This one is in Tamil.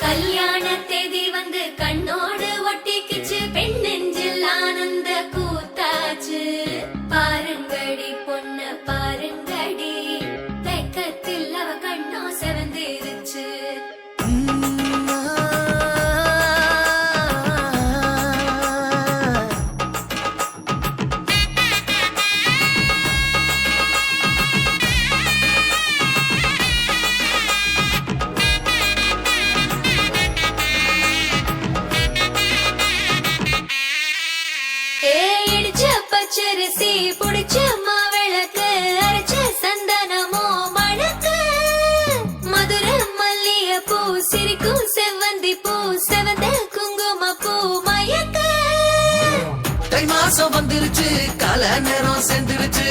கல்யாண தேதி வந்து கண்ணோடு ஒட்டிக்கிச்சு, பெண் நெஞ்சில் ஆனந்த கூத்தாச்சு. பாருங்கடி பொண்ண பாருங்கடி, வெக்கத்தில் அவ கண்ணோ செவந்திருச்சு. பச்சரிசி புடிச்ச மாவிளக்கு, அரைச்ச சந்தனமோ மணக்கு. மதுர மல்லிய பூ சிரிக்கும் செவ்வந்தி பூ, செவந்த குங்கும பூ மயக்க. தை மாசம் வந்துருச்சு, கால நேரம் சென்றுருச்சு.